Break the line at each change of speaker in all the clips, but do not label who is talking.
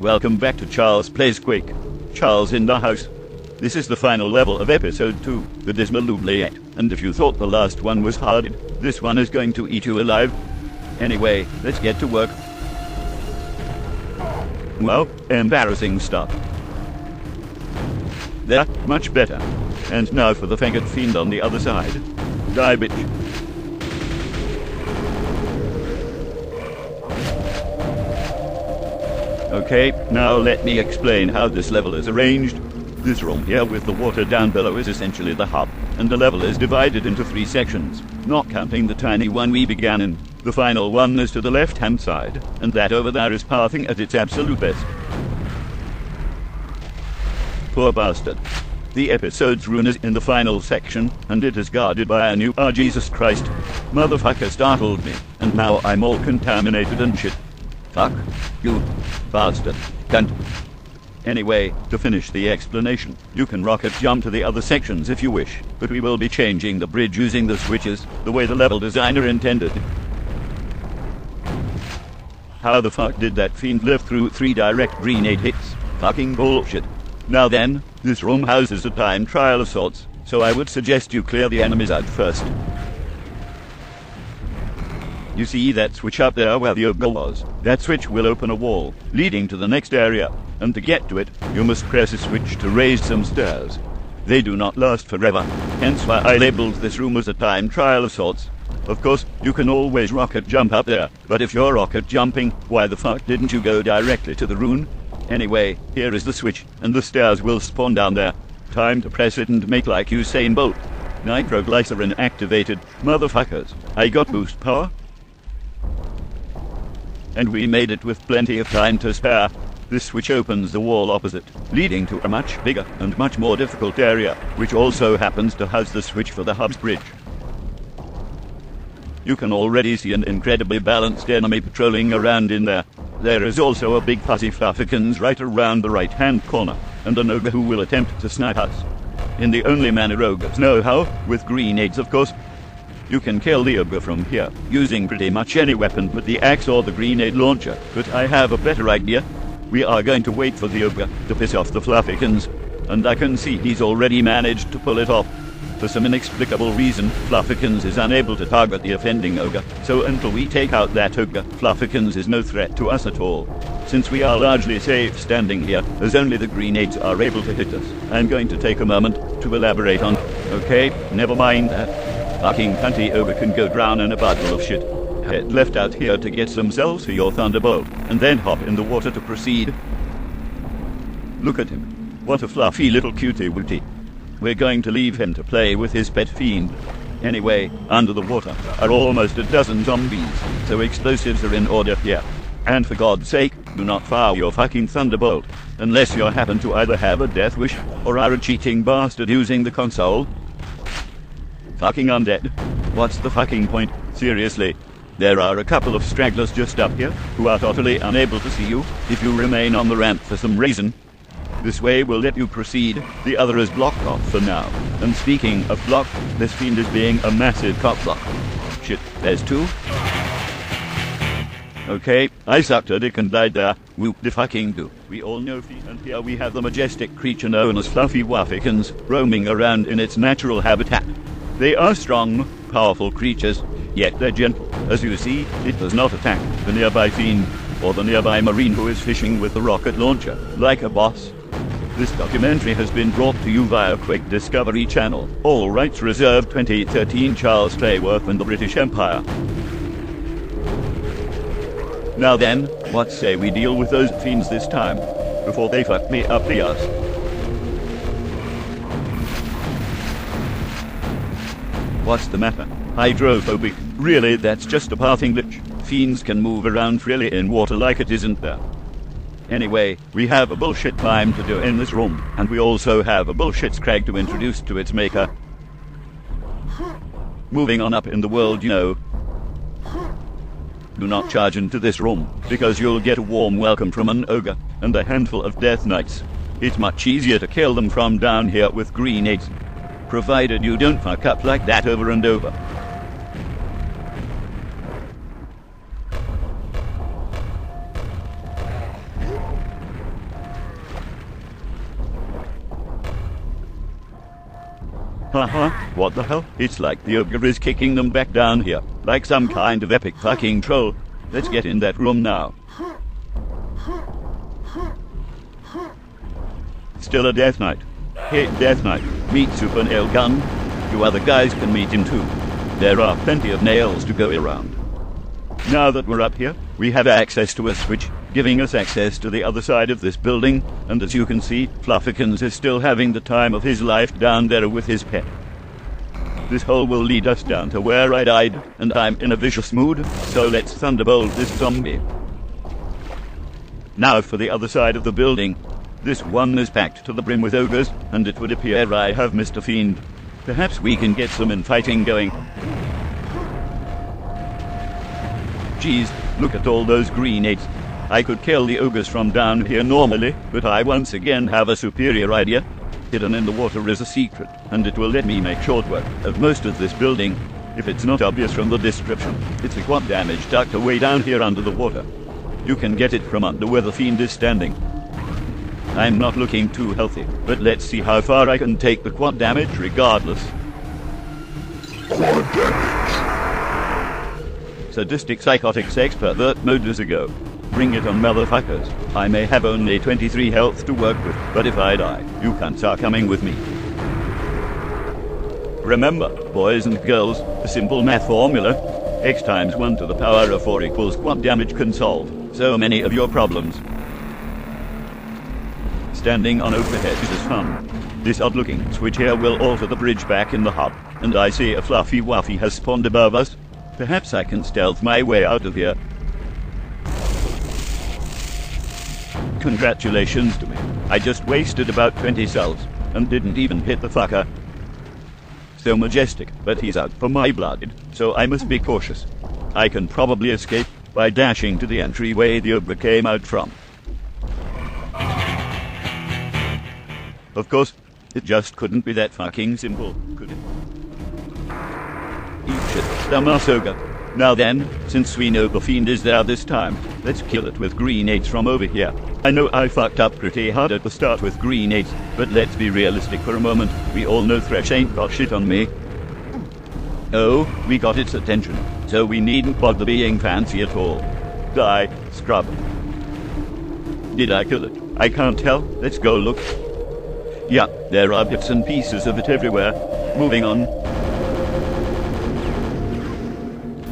Welcome back to Charles Plays Quake. Charles in the house. This is the final level of episode 2, the Dismal Oubliette, and if you thought the last one was hard, this one is going to eat you alive. Anyway, let's get to work. Well, embarrassing stuff. There, much better. And now for the faggot fiend on the other side. Die, bitch. Okay, now let me explain how this level is arranged. This room here with the water down below is essentially the hub, and the level is divided into 3 sections, not counting the tiny one we began in. The final one is to the left-hand side, and that over there is pathing at its absolute best. Poor bastard. The episode's rune is in the final section, and it is guarded by a new Jesus Christ. Motherfucker startled me, and now I'm all contaminated and shit. Fuck you, bastard, cunt. Anyway, to finish the explanation, you can rocket jump to the other sections if you wish, but we will be changing the bridge using the switches, the way the level designer intended. How the fuck did that fiend live through 3 direct grenade hits? Fucking bullshit. Now then, this room houses a time trial of sorts, so I would suggest you clear the enemies out first. You see that switch up there where the ogre was? That switch will open a wall, leading to the next area, and to get to it, you must press a switch to raise some stairs. They do not last forever, hence why I labeled this room as a time trial of sorts. Of course, you can always rocket jump up there, but if you're rocket jumping, why the fuck didn't you go directly to the rune? Anyway, here is the switch, and the stairs will spawn down there. Time to press it and make like Usain Bolt. Nitroglycerin activated, motherfuckers. I got boost power. And we made it with plenty of time to spare. This switch opens the wall opposite, leading to a much bigger and much more difficult area, which also happens to house the switch for the hub's bridge. You can already see an incredibly balanced enemy patrolling around in there. There is also a big fuzzy fluffikins right around the right-hand corner, and an ogre who will attempt to snipe us. In the only manner ogres know how, with grenades of course. You can kill the ogre from here, using pretty much any weapon but the axe or the grenade launcher, but I have a better idea. We are going to wait for the ogre to piss off the fluffikins, and I can see he's already managed to pull it off. For some inexplicable reason, Fluffikins is unable to target the offending ogre, so until we take out that ogre, Fluffikins is no threat to us at all. Since we are largely safe standing here, as only the grenades are able to hit us, I'm going to take a moment to elaborate on... Okay, never mind that. Fucking cunty ogre can go drown in a bottle of shit. Head left out here to get some cells for your thunderbolt, and then hop in the water to proceed. Look at him. What a fluffy little cutie-wootie. We're going to leave him to play with his pet fiend. Anyway, under the water are almost a dozen zombies, so explosives are in order here. And for God's sake, do not fire your fucking thunderbolt, unless you happen to either have a death wish or are a cheating bastard using the console. Fucking undead. What's the fucking point? Seriously. There are a couple of stragglers just up here who are totally unable to see you if you remain on the ramp for some reason. This way will let you proceed, the other is blocked off for now. And speaking of block, this fiend is being a massive cockblock. Shit, there's 2. Okay, I sucked a dick and died there. Whoop de fucking do. We all know fiend, and here we have the majestic creature known as Fluffy Waffikins, roaming around in its natural habitat. They are strong, powerful creatures, yet they're gentle. As you see, it does not attack the nearby fiend, or the nearby marine who is fishing with the rocket launcher, like a boss. This documentary has been brought to you via Quake Discovery Channel. All rights reserved. 2013 Charles Playworth and the British Empire. Now then, what say we deal with those fiends this time, before they fuck me up the ass? What's the matter? Hydrophobic? Really, that's just a pathing glitch. Fiends can move around freely in water like it isn't there. Anyway, we have a bullshit climb to do in this room, and we also have a bullshit scrag to introduce to its maker. Moving on up in the world, you know. Do not charge into this room, because you'll get a warm welcome from an ogre, and a handful of death knights. It's much easier to kill them from down here with grenades, provided you don't fuck up like that over and over. Haha, what the hell? It's like the ogre is kicking them back down here, like some kind of epic fucking troll. Let's get in that room now. Still a Death Knight. Hey, Death Knight, meet Super Nail Gun. You other guys can meet him too. There are plenty of nails to go around. Now that we're up here, we have access to a switch, giving us access to the other side of this building, and as you can see, Fluffykins is still having the time of his life down there with his pet. This hole will lead us down to where I died, and I'm in a vicious mood, so let's thunderbolt this zombie. Now for the other side of the building. This one is packed to the brim with ogres, and it would appear I have missed a fiend. Perhaps we can get some infighting going. Geez, look at all those grenades. I could kill the ogres from down here normally, but I once again have a superior idea. Hidden in the water is a secret, and it will let me make short work of most of this building. If it's not obvious from the description, it's a quad damage tucked away down here under the water. You can get it from under where the fiend is standing. I'm not looking too healthy, but let's see how far I can take the quad damage regardless.
Quad damage.
Sadistic psychotic sex pervert mode is a go. Bring it on, motherfuckers. I may have only 23 health to work with, but if I die, you can't start coming with me. Remember, boys and girls, the simple math formula. X times 1 to the power of 4 equals quad damage can solve so many of your problems. Standing on overhead is fun. This odd-looking switch here will alter the bridge back in the hub, and I see a fluffy waffy has spawned above us. Perhaps I can stealth my way out of here. Congratulations to me. I just wasted about 20 cells, and didn't even hit the fucker. So majestic, but he's out for my blood, so I must be cautious. I can probably escape by dashing to the entryway the ogre came out from. Of course, it just couldn't be that fucking simple, could it? Eat shit, dumbass ogre. Now then, since we know the fiend is there this time, let's kill it with grenades from over here. I know I fucked up pretty hard at the start with grenades, but let's be realistic for a moment. We all know Thresh ain't got shit on me. Oh, we got its attention, so we needn't bother being fancy at all. Die, scrub. Did I kill it? I can't tell. Let's go look. Yeah, there are bits and pieces of it everywhere. Moving on.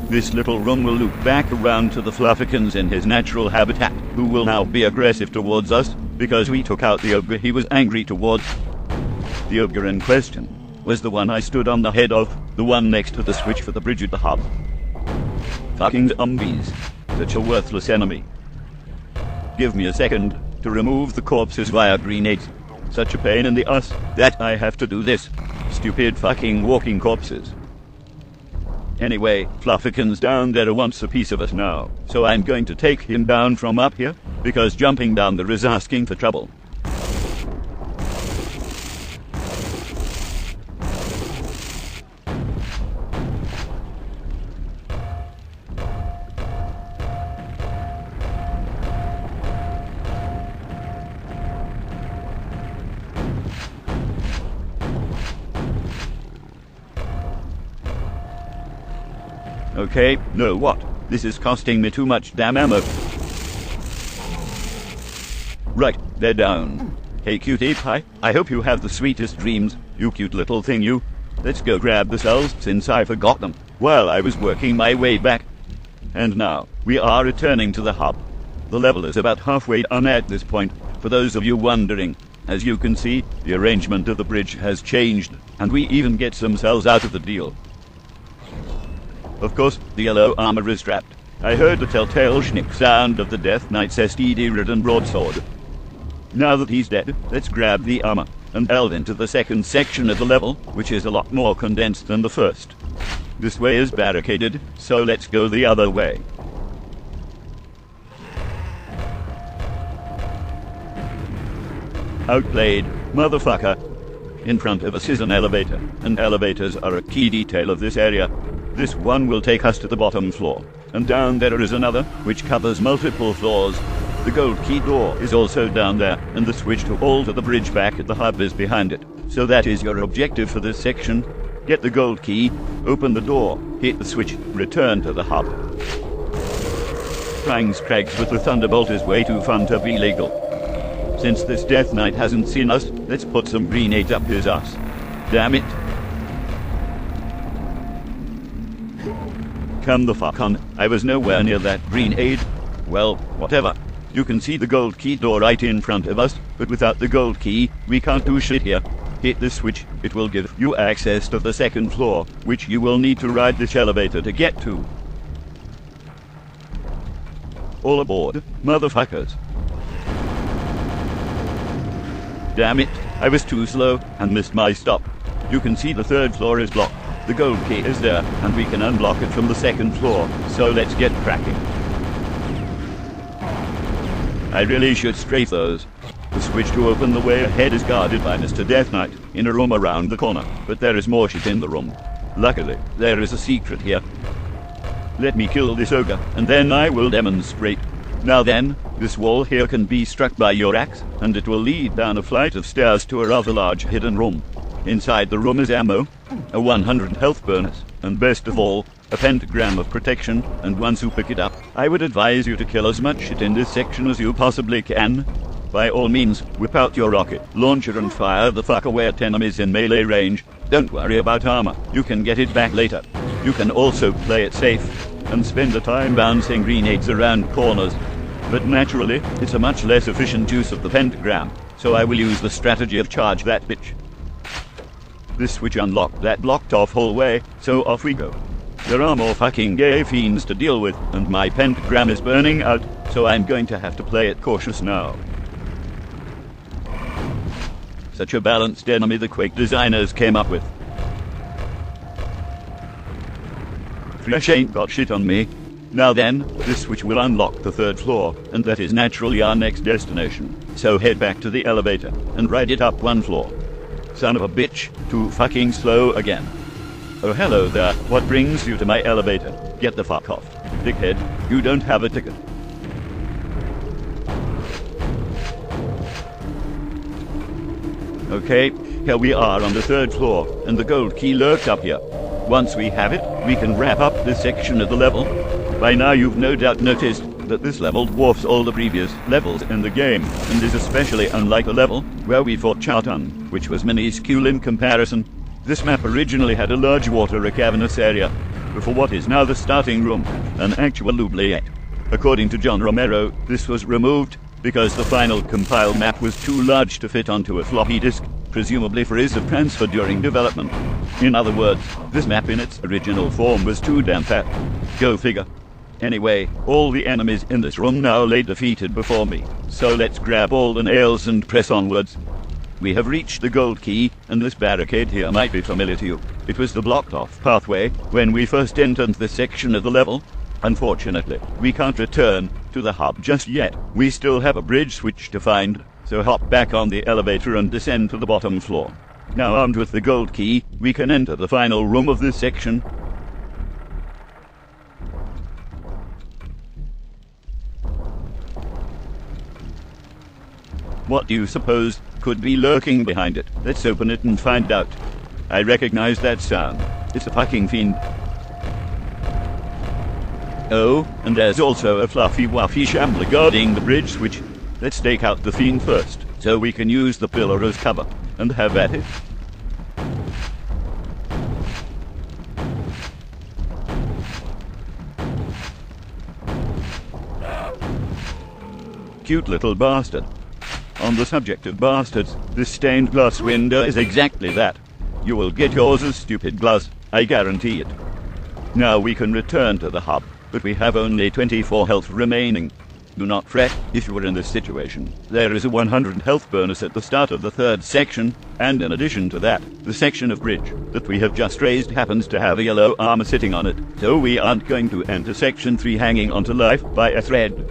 This little room will loop back around to the Fluffykins in his natural habitat, who will now be aggressive towards us, because we took out the ogre he was angry towards. The ogre in question was the one I stood on the head of, the one next to the switch for the bridge at the hub. Fucking zombies. Such a worthless enemy. Give me a second to remove the corpses via grenades. Such a pain in the ass that I have to do this. Stupid fucking walking corpses. Anyway, Fluffykins down there wants a piece of us now, so I'm going to take him down from up here, because jumping down there is asking for trouble. Okay, no what? This is costing me too much damn ammo. Right, they're down. Hey cutie pie, I hope you have the sweetest dreams, you cute little thing you. Let's go grab the cells since I forgot them while I was working my way back. And now, we are returning to the hub. The level is about halfway done at this point, for those of you wondering. As you can see, the arrangement of the bridge has changed, and we even get some cells out of the deal. Of course, the yellow armor is strapped. I heard the telltale schnick sound of the Death Knight's STD-ridden broadsword. Now that he's dead, let's grab the armor and delve into the second section of the level, which is a lot more condensed than the first. This way is barricaded, so let's go the other way. Outplayed, motherfucker. In front of us is an elevator, and elevators are a key detail of this area. This one will take us to the bottom floor, and down there is another, which covers multiple floors. The gold key door is also down there, and the switch to alter the bridge back at the hub is behind it. So that is your objective for this section. Get the gold key, open the door, hit the switch, return to the hub. Trying Scrags with the Thunderbolt is way too fun to be legal. Since this Death Knight hasn't seen us, let's put some grenades up his ass. Damn it. Come the fuck on, I was nowhere near that grenade. Well, whatever. You can see the gold key door right in front of us, but without the gold key, we can't do shit here. Hit the switch, it will give you access to the second floor, which you will need to ride this elevator to get to. All aboard, motherfuckers. Damn it, I was too slow and missed my stop. You can see the third floor is blocked. The gold key is there, and we can unlock it from the second floor, so let's get cracking. I really should strafe those. The switch to open the way ahead is guarded by Mr. Death Knight in a room around the corner, but there is more shit in the room. Luckily, there is a secret here. Let me kill this ogre, and then I will demonstrate. Now then, this wall here can be struck by your axe, and it will lead down a flight of stairs to a rather large hidden room. Inside the room is ammo, a 100 health bonus, and best of all, a pentagram of protection, and once you pick it up, I would advise you to kill as much shit in this section as you possibly can. By all means, whip out your rocket launcher and fire the fuck away at enemies in melee range. Don't worry about armor, you can get it back later. You can also play it safe, and spend the time bouncing grenades around corners. But naturally, it's a much less efficient use of the pentagram, so I will use the strategy of charge that bitch. This switch unlocked that blocked off hallway, so off we go. There are more fucking gay fiends to deal with, and my pentagram is burning out, so I'm going to have to play it cautious now. Such a balanced enemy the Quake designers came up with. Fresh ain't got shit on me. Now then, this switch will unlock the third floor, and that is naturally our next destination. So head back to the elevator, and ride it up one floor. Son of a bitch, too fucking slow again. Oh hello there, what brings you to my elevator? Get the fuck off. Dickhead, you don't have a ticket. Okay, here we are on the third floor, and the gold key lurks up here. Once we have it, we can wrap up this section of the level. By now you've no doubt noticed that this level dwarfs all the previous levels in the game, and is especially unlike the level where we fought Chartan, which was minuscule in comparison. This map originally had a large water cavernous area, before what is now the starting room, an actual oubliette. According to John Romero, this was removed because the final compiled map was too large to fit onto a floppy disk, presumably for ease of transfer during development. In other words, this map in its original form was too damn fat. Go figure. Anyway, all the enemies in this room now lay defeated before me, so let's grab all the nails and press onwards. We have reached the gold key, and this barricade here might be familiar to you. It was the blocked-off pathway when we first entered this section of the level. Unfortunately, we can't return to the hub just yet. We still have a bridge switch to find, so hop back on the elevator and descend to the bottom floor. Now armed with the gold key, we can enter the final room of this section. What do you suppose could be lurking behind it? Let's open it and find out. I recognize that sound. It's a fucking fiend. Oh, and there's also a fluffy-wuffy shambler guarding the bridge switch. Let's take out the fiend first, so we can use the pillar as cover, and have at it. Cute little bastard. On the subject of bastards, this stained glass window is exactly that. You will get yours as stupid glass, I guarantee it. Now we can return to the hub, but we have only 24 health remaining. Do not fret if you are in this situation. There is a 100 health bonus at the start of the third section, and in addition to that, the section of bridge that we have just raised happens to have a yellow armor sitting on it, so we aren't going to enter section 3 hanging onto life by a thread.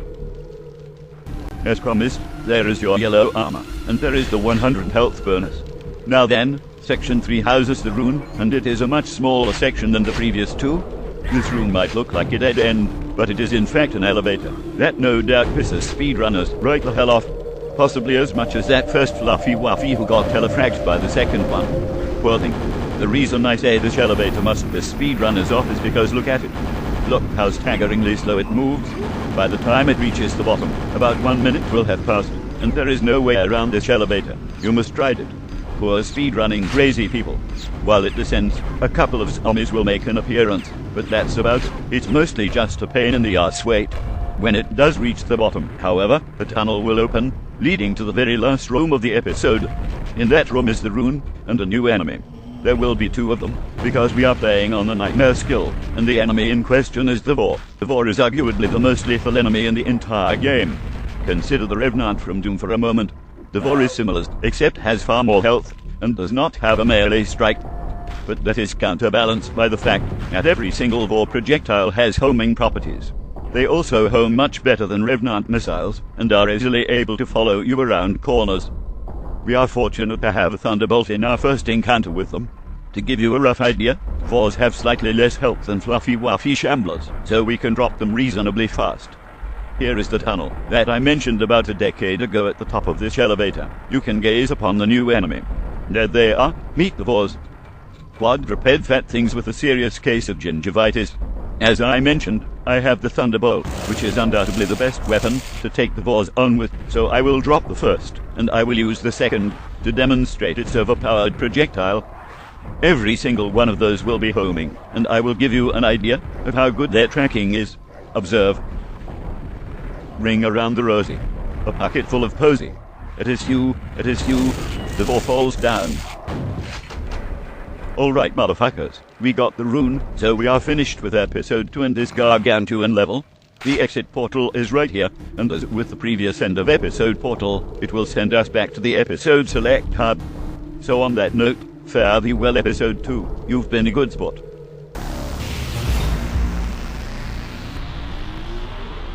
As promised, there is your yellow armor, and there is the 100 health bonus. Now then, section 3 houses the rune, and it is a much smaller section than the previous two. This room might look like a dead end, but it is in fact an elevator. That no doubt pisses speedrunners right the hell off. Possibly as much as that first fluffy wuffy who got telefragged by the second one. Poor thing. The reason I say this elevator must piss speedrunners off is because look at it. Look how staggeringly slow it moves. By the time it reaches the bottom, about 1 minute will have passed, and there is no way around this elevator. You must ride it. Poor speedrunning crazy people. While it descends, a couple of zombies will make an appearance, but that's about it. It's mostly just a pain in the ass wait. When it does reach the bottom, however, a tunnel will open, leading to the very last room of the episode. In that room is the rune and a new enemy. There will be 2 of them, because we are playing on the nightmare skill, and the enemy in question is the Vor. The Vor is arguably the most lethal enemy in the entire game. Consider the Revenant from Doom for a moment. The Vor is similar, except has far more health, and does not have a melee strike. But that is counterbalanced by the fact that every single Vor projectile has homing properties. They also home much better than Revenant missiles, and are easily able to follow you around corners. We are fortunate to have a Thunderbolt in our first encounter with them. To give you a rough idea, Vors have slightly less health than fluffy wuffy shamblers, so we can drop them reasonably fast. Here is the tunnel that I mentioned about a decade ago at the top of this elevator. You can gaze upon the new enemy. There they are. Meet the Vors. Quadruped fat things with a serious case of gingivitis. As I mentioned, I have the Thunderbolt, which is undoubtedly the best weapon to take the Vors on with, so I will drop the first, and I will use the second to demonstrate its overpowered projectile. Every single one of those will be homing, and I will give you an idea of how good their tracking is. Observe. Ring around the rosy. A pocket full of posy. It is you, it is you. The Vor falls down. Alright, motherfuckers, we got the rune, so we are finished with episode 2 and this gargantuan level. The exit portal is right here, and as with the previous end of episode portal, it will send us back to the episode select hub. So on that note, fare thee well episode 2, you've been a good sport.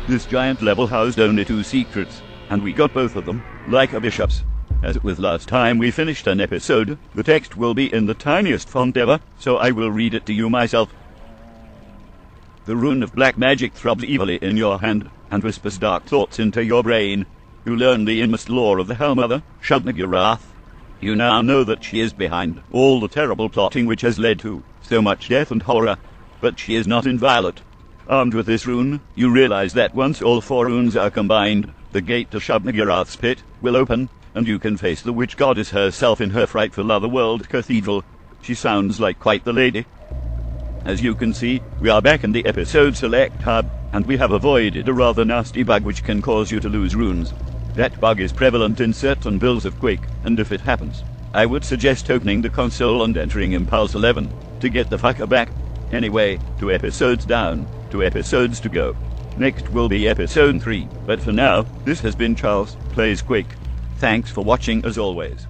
This giant level housed only 2 secrets, and we got both of them, like a bishop's. As with last time we finished an episode, the text will be in the tiniest font ever, so I will read it to you myself. The rune of black magic throbs evilly in your hand, and whispers dark thoughts into your brain. You learn the inmost lore of the Hellmother, Shubnagarath. You now know that she is behind all the terrible plotting which has led to so much death and horror, but she is not inviolate. Armed with this rune, you realize that once all 4 runes are combined, the gate to Shubnagarath's pit will open, and you can face the witch goddess herself in her frightful otherworld cathedral. She sounds like quite the lady. As you can see, we are back in the episode select hub, and we have avoided a rather nasty bug which can cause you to lose runes. That bug is prevalent in certain builds of QUAKE, and if it happens, I would suggest opening the console and entering Impulse 11 to get the fucker back. Anyway, 2 episodes down, 2 episodes to go. Next will be episode 3, but for now, this has been Charles Plays QUAKE. Thanks for watching as always.